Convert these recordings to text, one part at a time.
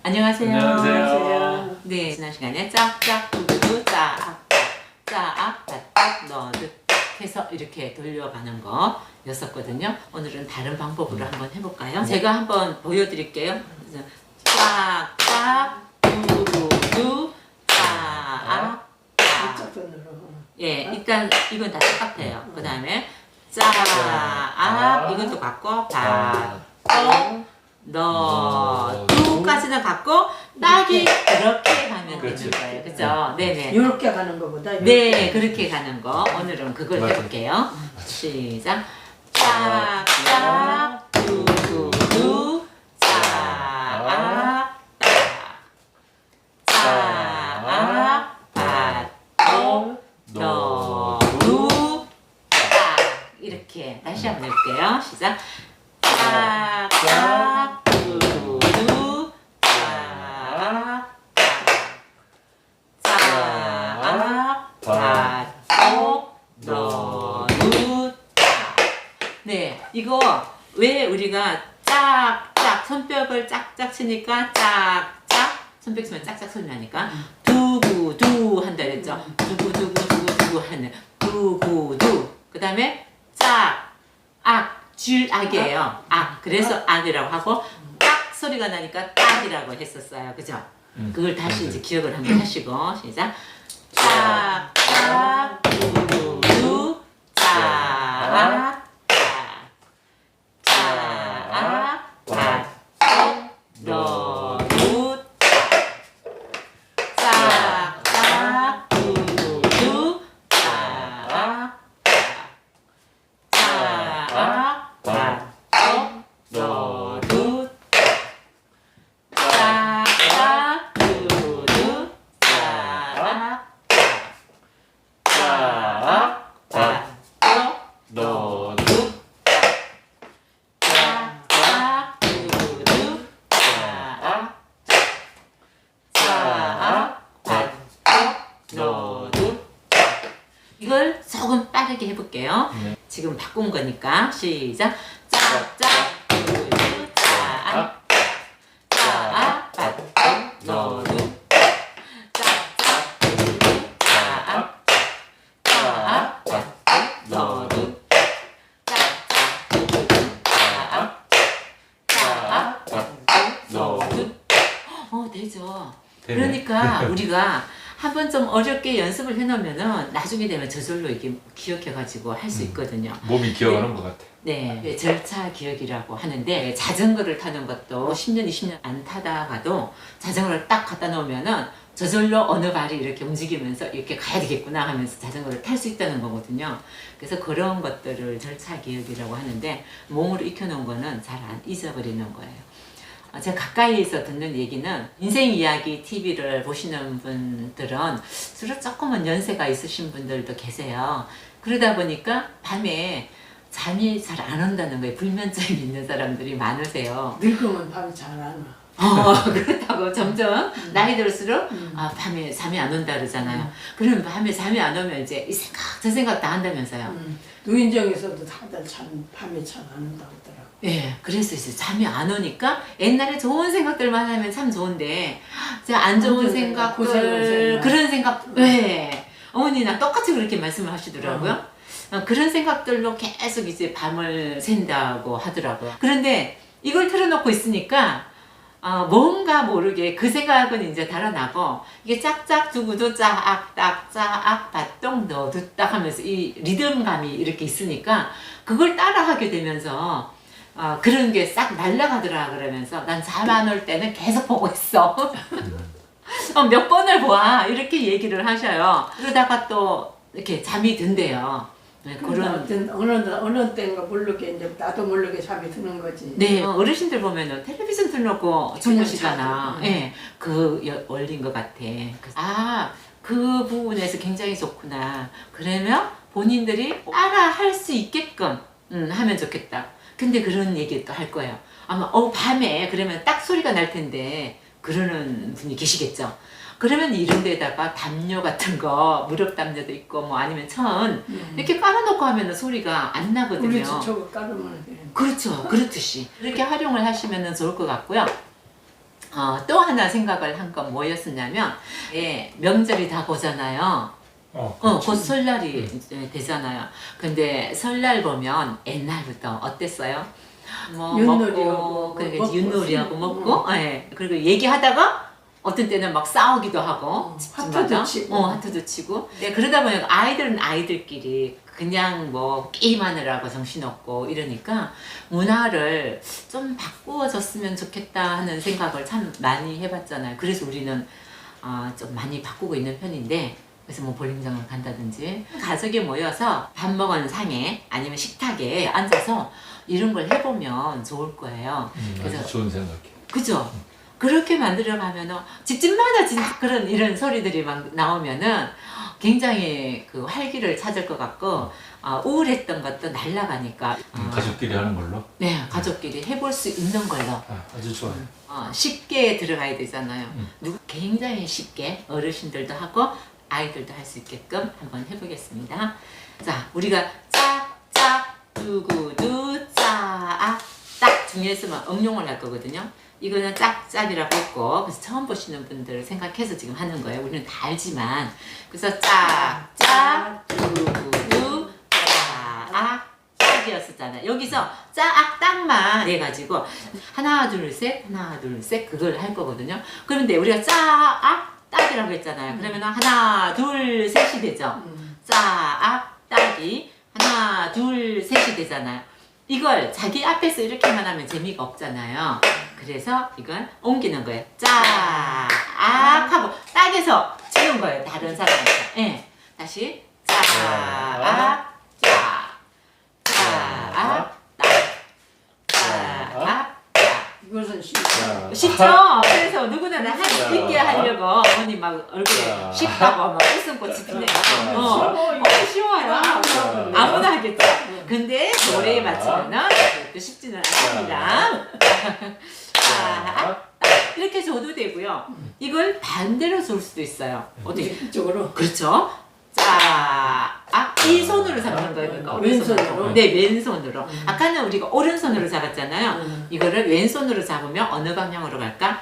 안녕하세요. 안녕하세요. 네, 지난 시간에 짝짝 두두두 짝 바짝 너드 해서 이렇게 돌려가는 거였었거든요. 오늘은 다른 방법으로 한번 해볼까요? 제가 한번 보여드릴게요. 짝짝 두두두 짝. 예, 일단 이건 다 똑같아요. 그 다음에 이것도 같고 너 두까지는 같고 딱이 이렇게 가면 되는 거예요. 그죠? 네네. 이렇게 가는 거보다 네, 그렇게 가는 거. 오늘은 그걸 해볼게요. 시작. 짝짝 두두두 짝 너두 이렇게 다시 한번 해볼게요. 시작. 짝짝 두두 너두 네, 이거 왜 우리가 짝짝 손뼉을 짝짝 치니까 짝짝 손뼉 치면 짝짝 소리 나니까 두구두 한다 그랬죠. 두구두구두구두구 하는 두구두. 그 다음에 줄악이에요. 그래서 악이라고 하고 딱 소리가 나니까 딱이라고 했었어요. 그죠? 그걸 다시 이제 기억을 한번 하시고 시작. 짝짝 두두 너두 짝짝 두두 너두 짝짝 두두 너두 너두 이걸 조금 빠르게 해볼게요. 지금 바꾼 거니까 시작. 짝짝 두두 너두 짝짝 두두 너두 너두 되죠. 그러니까 우리가 한번 좀 어렵게 연습을 해놓으면은 나중에 되면 저절로 이렇게 기억해가지고 할 수 있거든요. 몸이 기억하는 것 같아. 네, 절차 기억이라고 하는데 자전거를 타는 것도 10년, 20년 안 타다가도 자전거를 딱 갖다 놓으면은 저절로 어느 발이 이렇게 움직이면서 이렇게 가야 되겠구나 하면서 자전거를 탈 수 있다는 거거든요. 그래서 그런 것들을 절차 기억이라고 하는데 몸으로 익혀놓은 거는 잘 안 잊어버리는 거예요. 제가 가까이에서 듣는 얘기는 인생 이야기 TV를 보시는 분들은 주로 조금은 연세가 있으신 분들도 계세요. 그러다 보니까 밤에 잠이 잘 안 온다는 거예요. 불면증이 있는 사람들이 많으세요. 늙으면 밤이 잘 안 와. 그렇다고 점점 나이 들수록 밤에 잠이 안 온다 그러잖아요. 그러면 밤에 잠이 안 오면 이제 이 생각 저 생각 다 한다면서요. 노인정에서도 다들 밤에 잘 안 온다고 하더라고. 예, 그래서 이제 잠이 안 오니까 옛날에 좋은 생각들만 하면 참 좋은데 안 좋은 생각들 그런 생각 어머니랑 똑같이 그렇게 말씀을 하시더라고요. 그런 생각들로 계속 이제 밤을 샌다고 하더라고요. 그런데 이걸 틀어놓고 있으니까 뭔가 모르게 그 생각은 이제 달아나고 이게 짝짝 두구두 짝 바똥 너두 딱 하면서 이 리듬감이 이렇게 있으니까 그걸 따라 하게 되면서 그런 게 싹 날아가더라 그러면서 난 잠 안 올 때는 계속 보고 있어. 몇 번을 봐 이렇게 얘기를 하셔요. 그러다가 또 이렇게 잠이 든대요. 네, 그런 어느 때인가 모르게 이제 나도 모르게 잠이 드는 거지. 네, 어르신들 보면은 텔레비전 틀어놓고 주무시잖아. 예, 그 원리인 것 같아. 그 부분에서 굉장히 좋구나. 그러면 본인들이 따라 할 수 있게끔 하면 좋겠다. 근데 그런 얘기 또 할 거예요. 아마 밤에 그러면 딱 소리가 날 텐데 그러는 분이 계시겠죠. 그러면 이런 데다가 담요 같은 거, 무릎 담요도 있고 뭐 아니면 천 이렇게 깔아놓고 하면 소리가 안 나거든요. 우리 저거 깔으면 돼. 그렇죠. 그렇듯이 이렇게 활용을 하시면 좋을 것 같고요. 또 하나 생각을 한 건 뭐였었냐면, 예, 명절이 다 오잖아요. 곧 설날이 이제 되잖아요. 근데 설날 보면 옛날부터 어땠어요? 뭐 윷놀이하고 먹고, 그러니까 먹고, 윷놀이하고 먹고, 예. 그리고 얘기하다가 어떤 때는 막 싸우기도 하고, 하트도 치고. 하트도 치고. 네, 그러다 보니까 아이들은 아이들끼리 그냥 뭐 게임하느라고 정신없고 이러니까 문화를 좀 바꾸어졌으면 좋겠다 하는 생각을 참 많이 해봤잖아요. 그래서 우리는 좀 많이 바꾸고 있는 편인데, 그래서 뭐 볼링장을 간다든지 가족이 모여서 밥 먹은 상에 아니면 식탁에 앉아서 이런 걸 해보면 좋을 거예요. 아주 좋은 생각이에요. 그죠? 그렇게 만들어 가면은 집집마다 진짜 그런 이런 소리들이 막 나오면은 굉장히 그 활기를 찾을 것 같고, 우울했던 것도 날아가니까 가족끼리 하는 걸로. 네, 가족끼리 해볼 수 있는 걸로 아주 좋아요. 쉽게 들어가야 되잖아요. 굉장히 쉽게 어르신들도 하고 아이들도 할 수 있게끔 한번 해보겠습니다. 자, 우리가 짝 두구두 딱 중에서만 응용을 할 거거든요. 이거는 짝짝이라고 했고, 그래서 처음 보시는 분들을 생각해서 지금 하는 거예요. 우리는 다 알지만. 그래서 짝 두구두 짝이었었잖아요. 여기서 딱만 해가지고 하나 둘 셋 그걸 할 거거든요. 그런데 우리가 딱이라고 했잖아요. 그러면 하나 둘 셋이 되죠. 딱이 하나 둘 셋이 되잖아요. 이걸 자기 앞에서 이렇게만 하면 재미가 없잖아요. 그래서 이걸 옮기는 거예요. 짝 하고 딱에서 치는 거예요. 다른 사람한테. 예. 다시 짝 이것은 쉽죠? 그래서 누구나 할 수 있게 하려고 어머니 막 얼굴에 쉽다고 막 웃음꽃이 피네요. 쉬워요. 아무나 하겠죠. 근데 노래에 맞추면은 그것도 쉽지는 않습니다. 이렇게 줘도 되고요. 이걸 반대로 줄 수도 있어요. 어떻게? 이쪽으로. 그렇죠. 이 손으로 잡는 거예요. 그러니까 왼손으로? 네, 왼손으로. 아까는 우리가 오른손으로 잡았잖아요. 이거를 왼손으로 잡으면 어느 방향으로 갈까?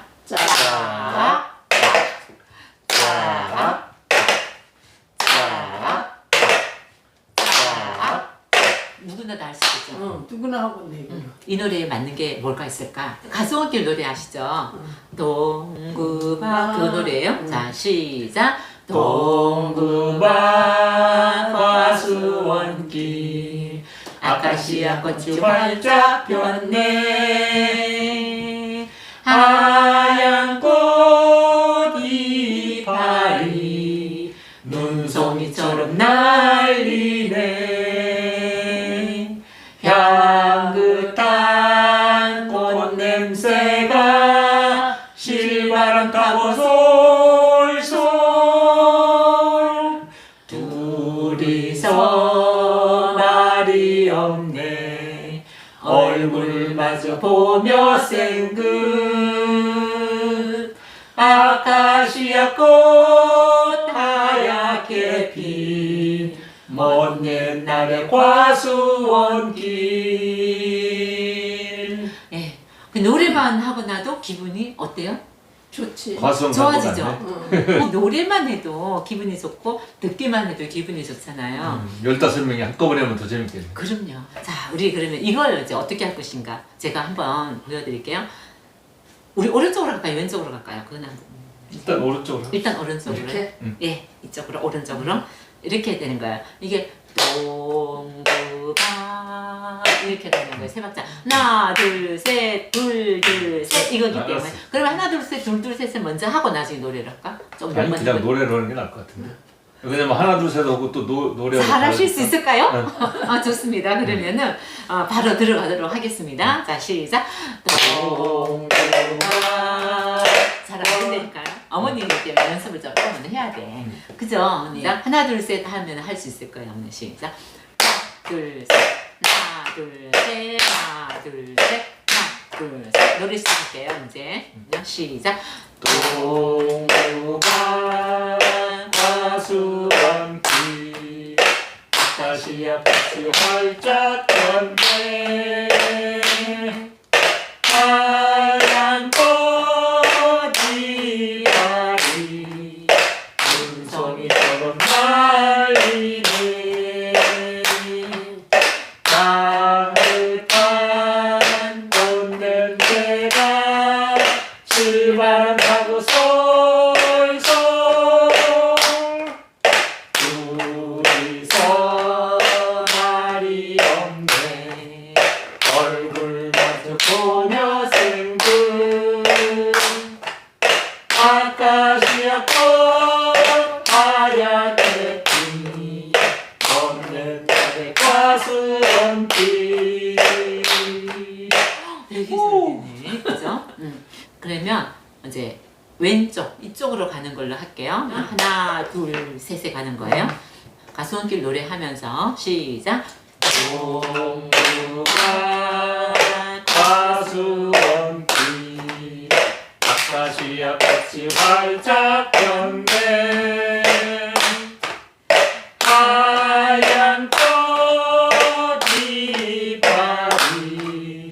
누구나 다 할 수 있죠. 누구나 하고 네. 이 노래에 맞는 게 뭘까 있을까? 가수원길 노래 아시죠? 동구바 그 노래예요. 자, 시작. 동구바 과수원길 아카시아 꽃이 활짝 폈네 하얀 꽃 이파리 눈송이처럼 날리네 향긋한 꽃 냄새가 실바람 타고 솔솔 둘이서 말이 없네 얼굴마저 보며 생긋 아카시아 꽃 하얗게 핀 먼 옛날의 과수원길. 예, 그 노래만 하고 나도 기분이 어때요? 좋지. 과수원 좋아지죠? 노래만 해도 기분이 좋고 듣기만 해도 기분이 좋잖아요. 15명이 한꺼번에 하면 더 재밌겠네. 그럼요. 자, 우리 그러면 이걸 이제 어떻게 할 것인가? 제가 한번 보여드릴게요. 우리 오른쪽으로 갈까요? 왼쪽으로 갈까요? 그건 일단 오른쪽으로. 일단 오른쪽으로. 이렇게? 예, 이쪽으로 오른쪽으로 이렇게 되는 거예요. 이게 동구바 이렇게 되는 거예요. 세 박자. 하나, 둘, 셋, 둘, 셋 이거기 때문에. 알았어. 그러면 하나, 둘, 셋, 둘, 셋을 먼저 하고 나중에 노래를 할까? 좀 아니 먼저 그냥 노래로 하는 게 나을 것 같은데. 왜냐면 하나 둘 셋 하고 또 노래. 잘 하실 수 있을까요? 네. 좋습니다. 그러면은 바로 들어가도록 하겠습니다. 자, 시작. 동구바 잘 안 된다니까요. 어머니 때문에 연습을 조금은 해야 돼. 그죠? 어머니? 하나 둘 셋 하면 할 수 있을 거예요. 어머니 시작. 하나 둘 셋 하나 둘 셋 하나 둘 셋 하나 둘 셋 노래 시작할게요. 이제 시작. 동구바 과수원길 아카시아 꽃이 활짝 폈네 하얀 꽃 실바람 타고 솔솔 둘이서 말이 없네 얼굴 마주 보며 생각 아카시아 꽃 하얗게 피 없는 날의 가수원피 되게 소리네, 그죠? 그러면 이제 왼쪽 이쪽으로 가는 걸로 할게요. 하나, 둘, 셋에 가는 거예요. 가수원길 노래하면서 시작. 동부가 가수원피 아카시아 꽃이 활짝 폈네 하얀 꽃이 발이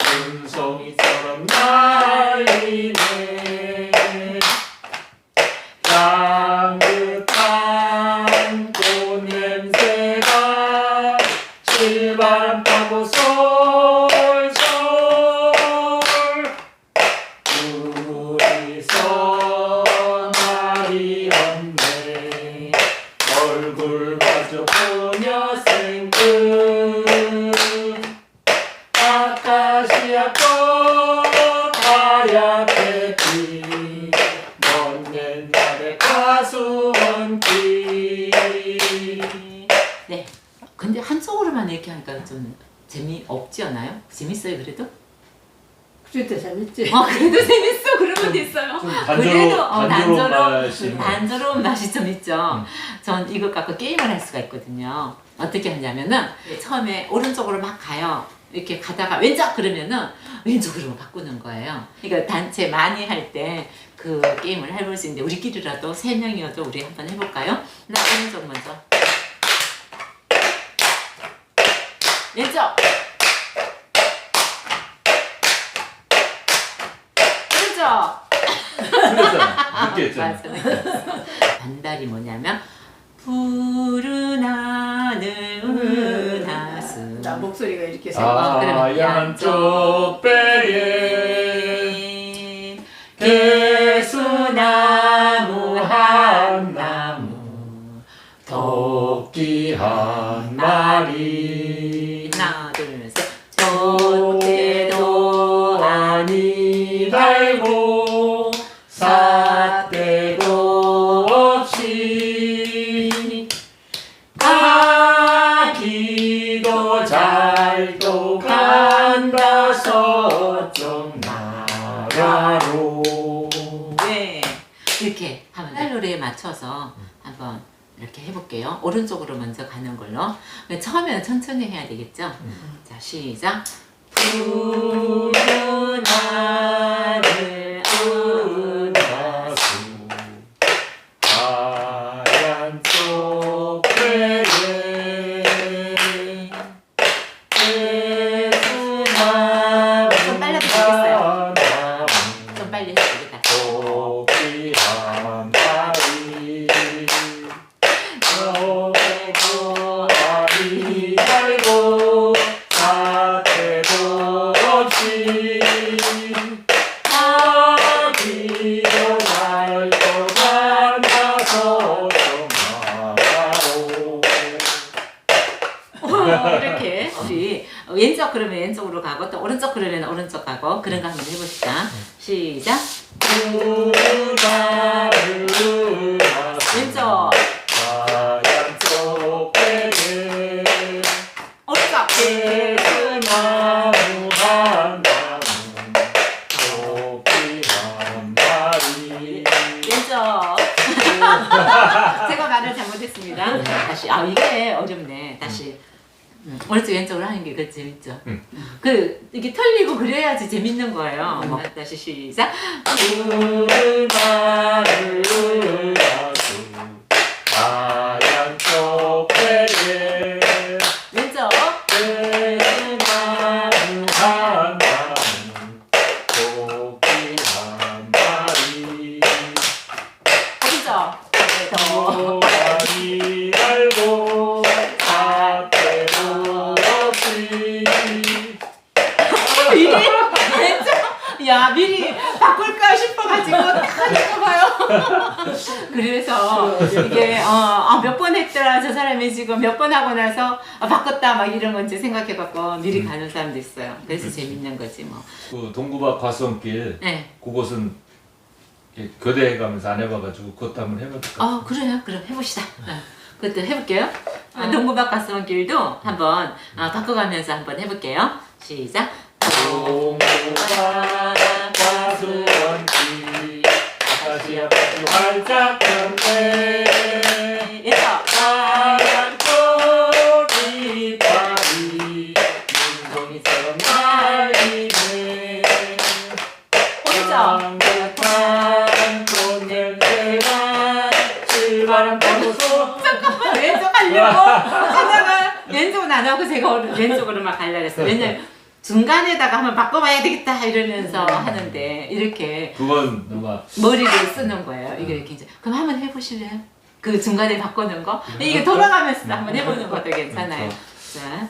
눈송이처럼 날리네 향긋한 꽃냄새가 실바람 타고 솔솔 둘이서 말이 없네 얼굴 마주 보며 생각 아카시아 꽃 하얗게 피 먼 옛날의 가수원길 네. 근데 한쪽으로만 이렇게 하니까 좀 재미없지 않아요? 재밌어요, 그래도? 그래도 재밌지. 그래도 재밌어. 그런 것도 있어요. 좀 그래도 단조로운 맛이 단조로운 맛이 좀 있죠. 전 이것 갖고 게임을 할 수가 있거든요. 어떻게 하냐면은 처음에 오른쪽으로 막 가요. 이렇게 가다가 왼쪽 그러면은 왼쪽으로 바꾸는 거예요. 그러니까 단체 많이 할 때 그 게임을 해볼 수 있는데 우리끼리라도 3명이어도 우리 한번 해볼까요? 나 오른쪽 먼저. 왼쪽. 오른쪽. 그랬잖아 늦게 했잖아 맞아. 반달이 뭐냐면 푸른 하늘 은하수 나 목소리가 이렇게 하얀 쪽배에 개수나무 한 나무 토끼 한 마리 하나 둘셋 촛대도 아니 달고 삿대도 없이 가기도 잘도 간다 서쪽 나라로 네 이렇게 하면 날 노래에 맞춰서 한번 이렇게 해볼게요. 오른쪽으로 먼저 가는 걸로. 처음에는 천천히 해야 되겠죠? 자 시작. 푸른 하늘 은하수 하얀 쪽배에 개수나무 좀 빨라도 되겠어요. 한 나무 좀 빨리 해도 되겠다. 토끼 한 마리 토끼도 아니 달고 삿대도 없이 가기도 날도 만나서 정하로 이렇게 우리 왼쪽 그러면 왼쪽으로 가고 또 오른쪽 그러면 오른쪽 가고 그런 거 한번 해봅시다. 시작. 왼쪽 하얀 쪽배에 오른쪽 개수나무 한 나무 토끼 한 마리 왼쪽 제가 말을 잘못했습니다. 다시 이게 어렵네. 다시 오른쪽 왼쪽으로 하는 게 그 재밌죠. 이게 틀리고 그래야지 재밌는 거예요. 다시 시작. 푸른 하늘 은하수 하얀 쪽배에 왼쪽 개수나무 한 나무 토끼 한 마리 오른쪽 더 많이 달고 삿대도 없이 이게 왼쪽 야 미리 바꿀까 싶어가지고 딱 하니까 봐요. 그래서 이게 몇 번 했더라 저 사람이 지금 몇 번 하고 나서 바꿨다 막 이런 건지 생각해갖고 미리 가는 사람도 있어요. 그래서 재밌는 거지 뭐. 그 동구박 과수원길 네. 그곳은 이렇게 교대해 가면서 안 해봐가지고 그것도 한번 해볼까? 그래요. 그럼 해봅시다. 그것도 해볼게요. 동구박 가수원길도 한번 바꿔가면서 한번 해볼게요. 시작. 동구박 과수원길 아카시아 꽃이 활짝 폈네 하얀 꽃이 파리 눈송이처럼 날리네 향긋한 꽃냄새가 실바람 타고서 잠깐만 왼쪽 하려고 하다가 왼쪽은 안 하고 제가 왼쪽으로만 가려고 했어요. 왜냐면 중간에다가 한번 바꿔봐야 되겠다 이러면서 하는데 이렇게 그건 너무 머리를 쓰는 거예요. 이게 이렇게 이제 그럼 한번 해보실래요? 그 중간에 바꾸는 거 이게 돌아가면서 한번 해보는 것도 괜찮아요. 자,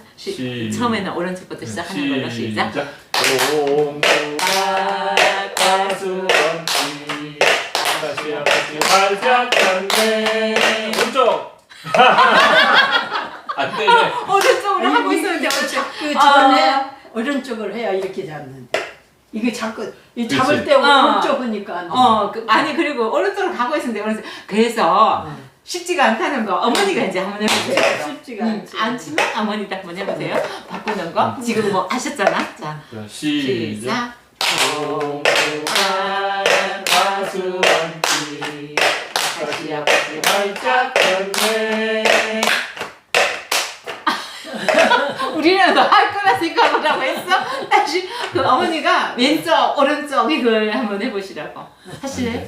처음에는 오른쪽부터 시작하는 걸로 시작. 동구박 과수원길 아카시아 꽃이 활짝 폈네 오른쪽 안 되네. 오른쪽으로 하고 있었는데 오른쪽. 그 전에 오른쪽을 해야 이렇게 잡는데 이게 자꾸 이 잡을 그치. 때 오른쪽 하니까 안 돼. 아니 그리고 오른쪽으로 가고 있었는데 오른쪽. 그래서 쉽지가 않다는 거 어머니가 이제 한번 해보세요. 쉽지가 않지. 않지만 어머니도 한번 해보세요. 바꾸는 거 지금 뭐 하셨잖아. 자 시작. 시작. 동구박 과수원길 아카시아 꽃이 활짝 폈네 우리는 너 할 거라 생각하라고 했어? 다시 그 어머니가 왼쪽 오른쪽 이걸 한번 해보시라고. 하실래요?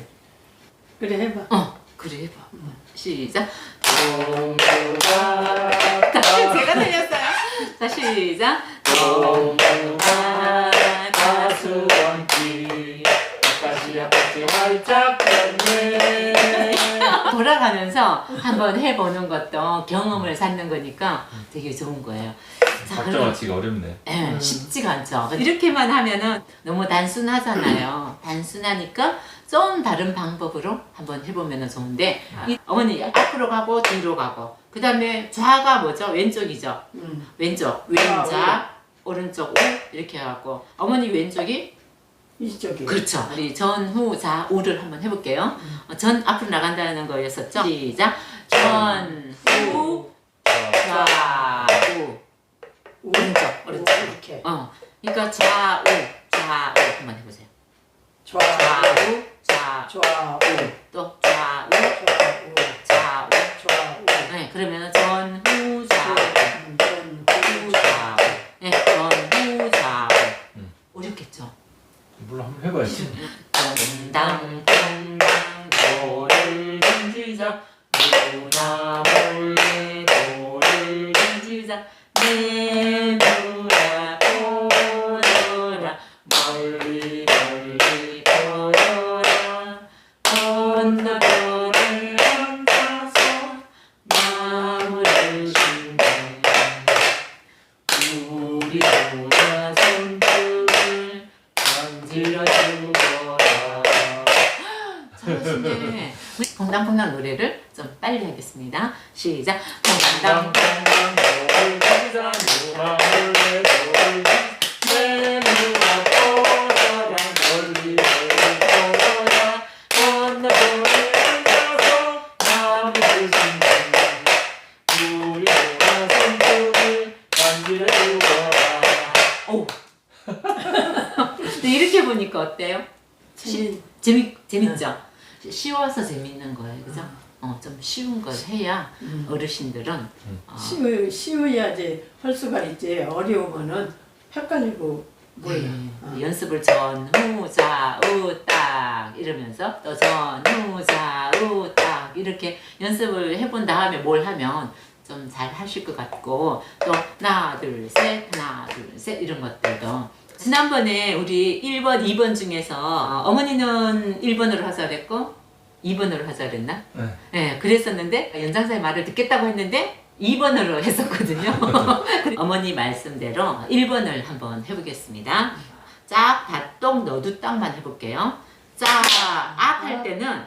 그래 해봐. 그래 해봐. 시작. 동구박 제가 틀렸어요. 자 시작. 동구박 과수원길 아카시아 꽃이 활짝 폈네 돌아가면서 한번 해보는 것도 경험을 쌓는 거니까 되게 좋은 거예요. 자, 박자 그럼 맞히기가 어렵네. 쉽지가 않죠. 이렇게만 하면은 너무 단순하잖아요. 단순하니까 좀 다른 방법으로 한번 해보면 좋은데 어머니 앞으로 가고 뒤로 가고 그 다음에 좌가 뭐죠? 왼쪽이죠. 왼쪽 왼자 오른쪽 우 이렇게 해갖고 어머니 왼쪽이 이쪽에. 그렇죠. 우리 전, 후, 좌, 우를 한번 해볼게요. 전 앞으로 나간다는 거였었죠? 시작. 전, 후, 좌, 우. 오른쪽, 오른쪽. 이렇게. 그러니까 좌우, 좌우 한번 해보세요. 좌우, 좌우, 좌, 좌우, 또 좌우, 좌우, 좌우. 좌우. 네, 그러면 전, 후, 좌우, 후, 좌우. 네, 전, 후, 좌우. 어렵겠죠? 물론 한번 해봐야지. 당당 돌을 던지자 누나 몰래 돌을 던지자 내누라 보너라 멀리 멀리 보너라 건너편을 앉아서 나무를 심네 우리 누나 손등을 만질러 주거라. 잘하시네. 퐁당퐁당 노래를 좀 빨리 하겠습니다. 시작. 퐁당. 돌을 던지자 누나 몰래 돌을 내 누나 보너라 멀리 멀리 보너라 건너편을 앉아서 나무를 심네 우리 누나 손등을 만질러 주거라. 오. 근데 이렇게 보니까 어때요? 재밌죠? 쉬워서 재밌는 거예요, 그죠? 좀 쉬운 걸 해야 어르신들은 쉬워야지 할 수가 있지. 어려우면은 헷갈리고 몰라. 연습을 전, 후, 좌, 우, 딱 이러면서 또 전, 후, 좌, 우, 딱 이렇게 연습을 해본 다음에 뭘 하면 좀 잘 하실 것 같고 또 하나, 둘, 셋, 하나, 둘, 셋 이런 것들도 지난번에 우리 1번, 2번 중에서 어머니는 1번으로 하자 그랬고 2번으로 하자 그랬나? 네, 그랬었는데 연장자의 말을 듣겠다고 했는데 2번으로 했었거든요. 어머니 말씀대로 1번을 한번 해보겠습니다. 짝, 다똑, 너도 딱만 해볼게요. 짝, 악 할 때는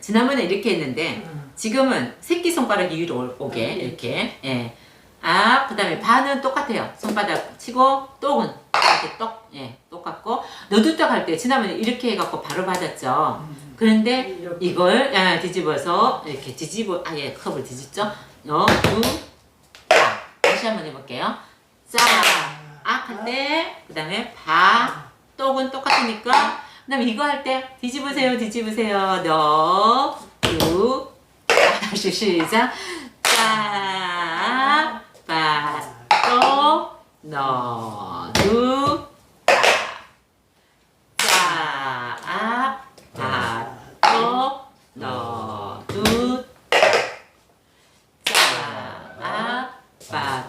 지난번에 이렇게 했는데 지금은 새끼손가락 위로 오게 이렇게 예. 악, 그 다음에 반은 똑같아요. 손바닥 치고 똑은 이렇게 똑, 예, 똑같고 너도 딱 할 때 지난번에 이렇게 해갖고 바로 받았죠. 그런데 이렇게. 이걸 뒤집어서 이렇게 뒤집어 아예 컵을 뒤집죠. 너도 딱 다시 한번 해볼게요. 짝, 악 할 때 그 다음에 바, 똑은 똑같으니까 그 다음에 이거 할 때 뒤집으세요 뒤집으세요 너, 두, 다시 시작 짝, 바, 똑, 너, 두, 짝, 바, 똑, 너, 두, 짝, 바,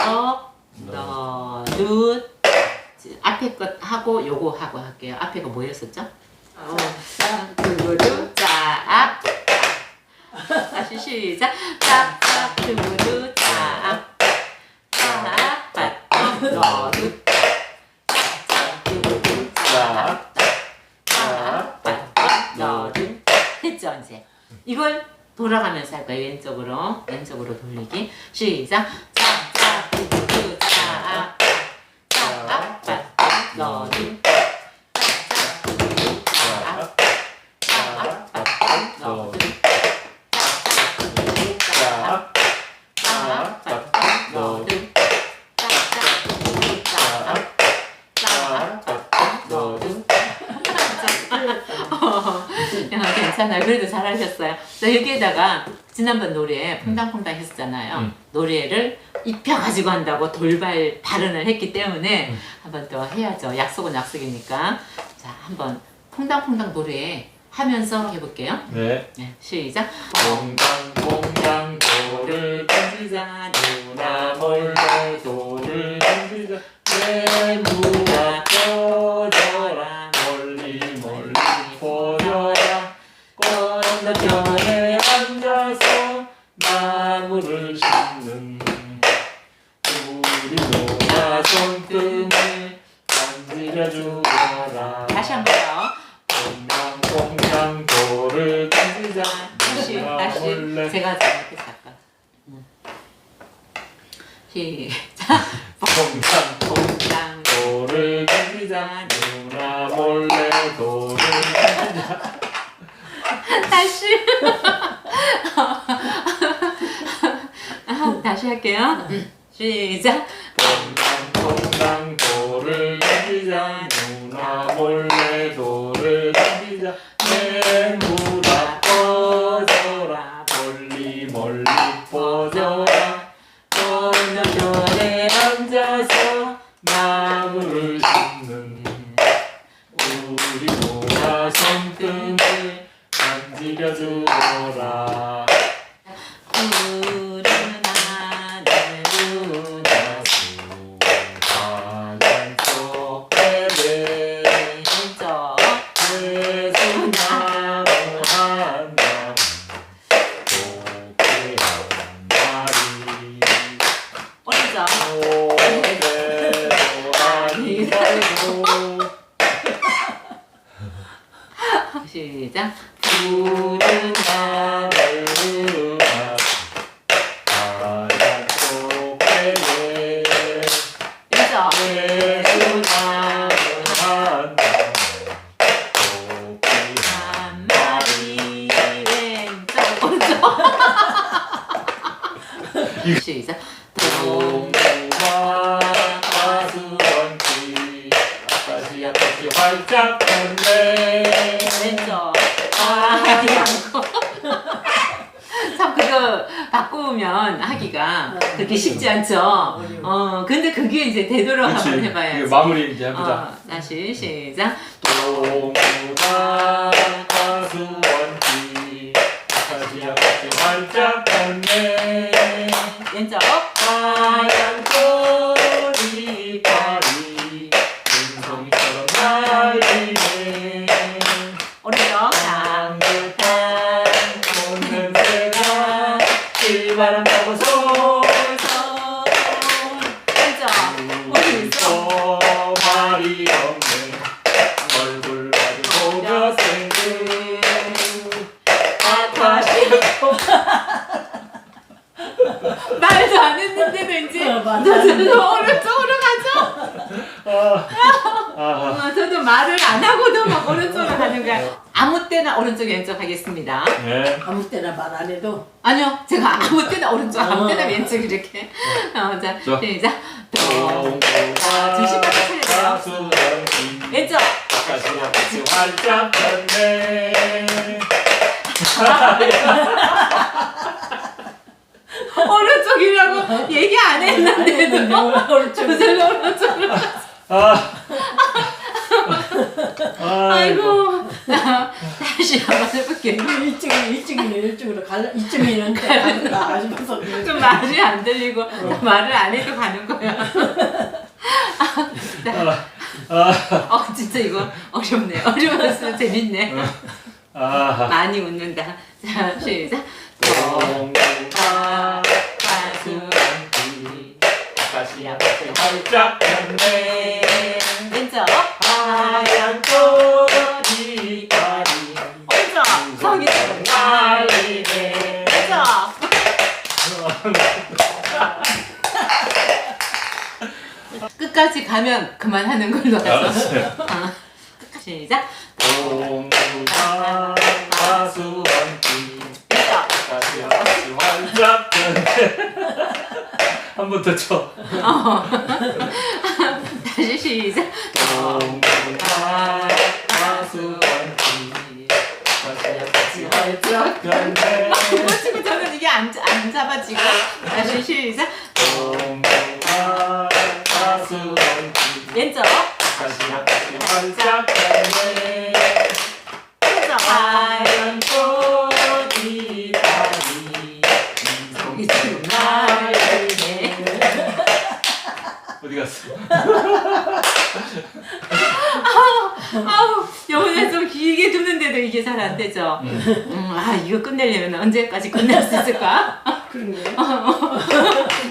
똑, 너, 두. 앞에 것 하고 요거 하고 할게요. 앞에 거 뭐였었죠? 두구두 짝. 다시 시작. 짝짝 두구두 짝. 짝 바떡 너두. 짝짝 두구두 짝. 짝 바떡 너두. 됐죠 이제. 이걸 돌아가면서 할 거예요. 왼쪽으로 돌리기. 시작. 짝짝 두구두 짝. 짝 바떡 너두. 괜찮아요. 그래도 잘하셨어요. 자, 여기에다가 지난번 노래 퐁당퐁당 했었잖아요. 노래를 입혀가지고 한다고 돌발 발언을 했기 때문에 한번 또 해야죠. 약속은 약속이니까. 자, 한번 퐁당퐁당 노래 하면서 해볼게요. 네. 네, 시작. 퐁당퐁당 돌을 던지자 누나 몰래 돌을 던지자 내무가 퍼져라 멀리 멀리 퍼져라 건너편에 앉아서 나무를 심는 우리 누나 손등을 만지려 주어라. 다시 한 번요. 퐁당 돌을 던지자 다시 제가 잘못했어 아까. 시작. 퐁당 돌을 던지자 누나 몰래 돌을 던지자. 다시. 다시 할게요. 시작. 퐁당 돌을 던지자 누나 몰래 돌을 던지자 내무라 퍼져라 멀리 멀리 퍼져라 건너편에 앉아서 나무를 심는 우리 누나 손등을 만지려 주어라. 시작. 푸른 하늘 가장 속에 왼쪽 외수나무 한 마리 왼쪽 오른쪽 시작. 동무와 가수원치 아까시 활짝 폈네 왼쪽 하지 않고 참 그거 바꾸면 하기가 그렇게 쉽지 않죠. 근데 그게 이제 되도록 한번 해봐야지. 마무리 이제 해보자. 다시 시작. 동무와 가수원치 아까시 활짝 폈네 왼쪽 하얀 꼬리까지 은송이처럼 날리네 오른쪽 향긋한 꽃냄새가 실바람 타고 솔솔 왼쪽 오른쪽 우리 쏘마리 아무것도 안 했는데도 이제 맞아. 저도 오른쪽으로 가죠. 저도 말을 안 하고도 막 오른쪽으로 가는 거야. 아무 때나 오른쪽 왼쪽 하겠습니다. 네. 아무 때나 말 안 해도 아니요, 제가 아무 때나 오른쪽, 아무 때나 왼쪽 이렇게. 자, 자. 시작. 조심하게 차려야 돼요. 왼쪽. 가시야같이 활짝 폈네. 오른쪽이라고 얘기 안 했는데도 오른쪽 저절로 오른쪽으로. 아이고. 아이고. 다시 한번 해볼게요. 이쪽으로 갈라 이쯤이 있는데 나 싶어서 좀 말이 안 들리고 말을 안 해도 가는 거야. 진짜 이거 어렵네. 어려워서 재밌네. 많이 웃는다. 자, 시작. 동파 가수한지 가시야같이 활짝 폈네. 왼쪽. 하얀 꽃이 가리. 오른쪽. 성이 날리네. 왼쪽. 끝까지 가면 그만하는 걸로 하죠. 알았어요. 시작. 동파 가수한지 왼쪽. 가시야같이 활짝 폈네. 한 번 더 쳐. 다시 시작. 동파 가수한지 가시야같이 활짝 폈네. 지금 저는 이게 안 잡아지고. 다시 시작. 동파 가수한지 왼쪽. 가시야같이 활짝 폈네. 오른쪽. 하얀 꽃이 다리 이쪽으로 날리네. 어디 갔어? 아우, 영혼을 좀 길게 두는데도 이게 잘 안 되죠. 이거 끝내려면 언제까지 끝낼 수 있을까? 그런 게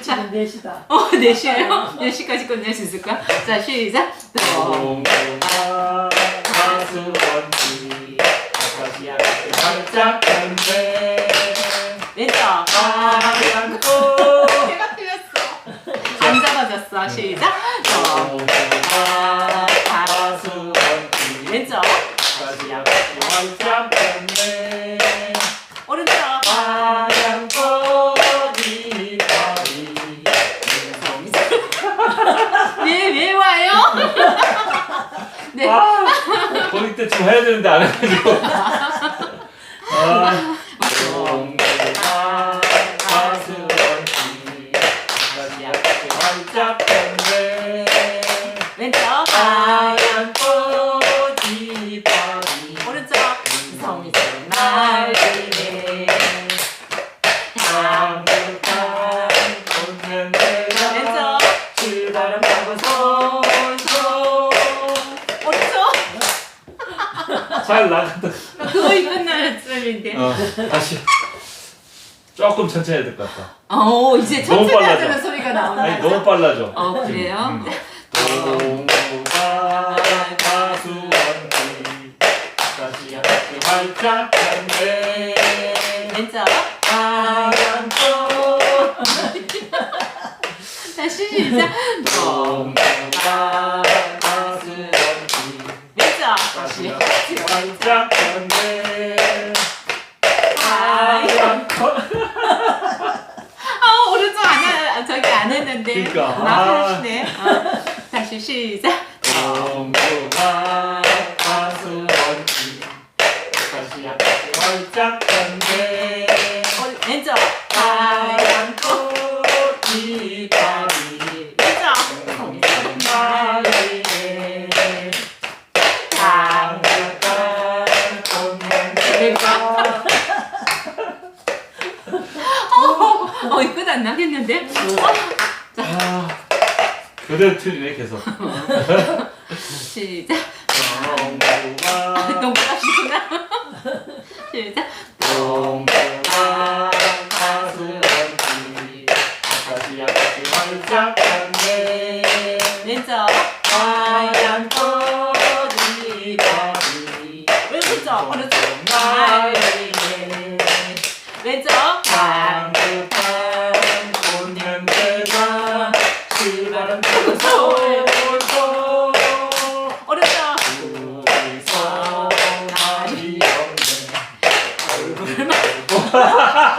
지금 4시다 4시에요? 10시까지 끝낼 수 있을까? 자, 시작. 동파 가수원지 가시야같이 활짝 폈네. 왼쪽. 하얀 꽃 제가 틀렸어. 안 잡아졌어. 시작. 동파 가수원지 왼쪽. 가시야같이 활짝 폈네. 오른쪽. 하얀 꽃이 다리 왜 와요? 네. 거기 때쯤 해야 되는데 안 해가지고. 동파 가수원지 가시야같이 활짝 폈네. 왼쪽. 하얀 꽃이 다리 오른쪽. 성이 날리네. 향긋한 꽃냄새가 왼쪽. 출바람 타고 솔솔. 오른쪽. 잘 나간다. 거의 끝날 쯤인데. 다시 조금 천천히 해야 될 것 같다. 이제 너무 천천히 빨라져. 하자는 소리가 나온다. 아니 너무 빨라져. 그래요? 동파 가수원지 가시야같이 활짝 폈네. 왼쪽. 하얀 꽃 다시 시작. 동파 가수원지 왼쪽. 가시야같이 활짝 폈네. 하얀 꽃 오른쪽 저기 안 했는데. 그러니까. 막 하시네. 다시 시작. 동파 가수원지 가시야같이 활짝 폈네. 왼쪽. 하얀 꽃이 다리 왼쪽. 날리네. 향긋한 꽃냄새가 끝 안 나겠는데? 그대로 틀리네 계속. 시작. 동파 동그라시구나. 시작. 동파 가수원지 가시야같이 활짝 폈네. 왼쪽. 하얀 꽃이 다리 왼쪽. 오른쪽. 날리네. 왼쪽. 향긋한 꽃냄새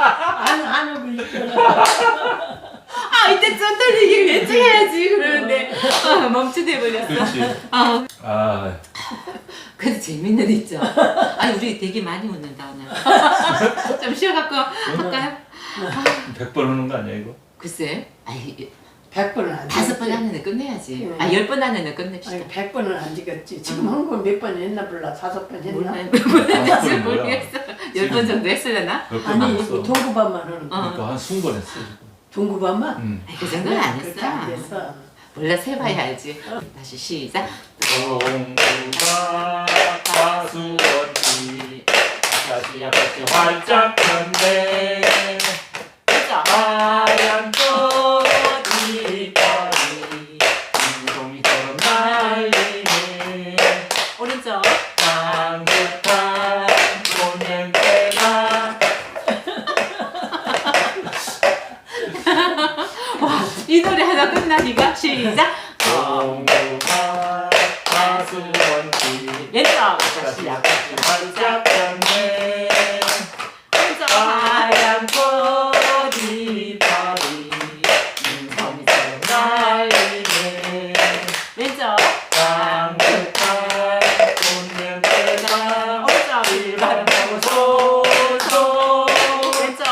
안 오고 있잖아. 아 이때 좀 떨리게 왼쪽해야지 그러는데 멈추돼 버렸어. 그렇지. 아, 그래도 재밌는 있죠. 아니 우리 되게 많이 웃는다 오늘. 좀 쉬어갖고 할까요? 100번 하는 거 아니야 이거? 글쎄, 아이 100번은 안 5번 되겠지. 안에는 끝내야지. 응. 10번 안에는 끝냅시다. 아니 100번은 안 되겠지. 지금 한 번 몇 번 했나 몰라. 5번 몰라, 했나? 몇번 했는지 아, 뭐야. 모르겠어. 10번 정도 했으려나? 몇번 아니 했어? 이거 동구반만 하는 거. 그러니까 한 20번 했어 지금. 동구반만? 아니, 그 정도는 안 그렇게 했어. 안 됐어. 몰라 세봐야 알지. 다시 시작. 동구가 가수원지 다시 아파트 활짝 폈네 그죠? 하얀 꽃이 펴니 인공이처럼 날리네 오른쪽. 향긋한 꽃냄새가 이 노래 하나 끝나니까 시작. 동구가 가수원지 왼쪽. 다시 아파트 활짝 폈네 오른쪽. 하얀 꽃이 펴니 인공이처럼 날리네 왼쪽. 향긋한 꽃냄새가 오른쪽. 일반하고 솔솔 왼쪽.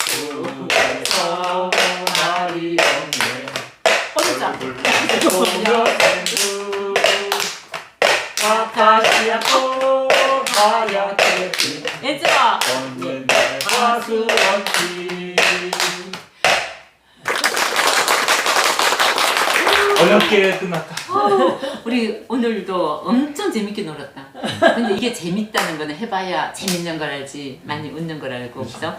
두에서 날이 없네 오른쪽. 동료생두 아카시아꽃 하얗게 핀 왼쪽. 없는 날 가수원지 어렵게 끝났다. 우리 오늘도 엄청 재밌게 놀았다. 근데 이게 재밌다는 거는 해봐야 재밌는 걸 알지 많이 웃는 걸 알고 그죠?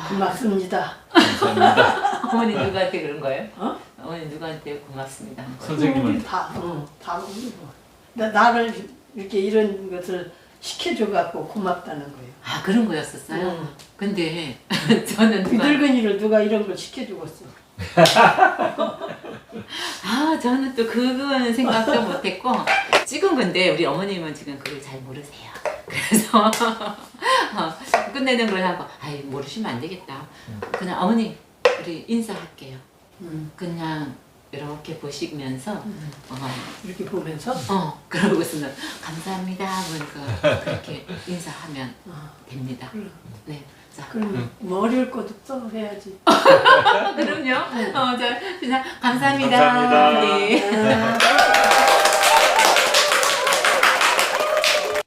고맙습니다. 감사합니다. 어머니 누구한테 그런 거예요? 어? 어머니 누구한테 고맙습니다 하는 거예요? 선생님한테. 우리 다 우리 뭐. 나를 이렇게 이런 것을 시켜줘갖고 고맙다는 거예요. 아 그런 거였었어요? 응. 근데 저는 그 누가 늙은이를 누가 이런 걸 시켜주겠어. 아 저는 또 그거는 생각도 못했고 지금 근데 우리 어머님은 지금 그걸 잘 모르세요. 그래서 끝내는 걸 하고 아이 모르시면 안 되겠다. 그냥 어머니 우리 인사할게요. 그냥 이렇게 보시면서 이렇게 보면서 그러고서는 감사합니다 하면서 그렇게 인사하면 됩니다. 네. 자 그러면 뭐 어려울 것도 없어 해야지. 그럼요. 자 그냥 감사합니다. 감사합니다. 네.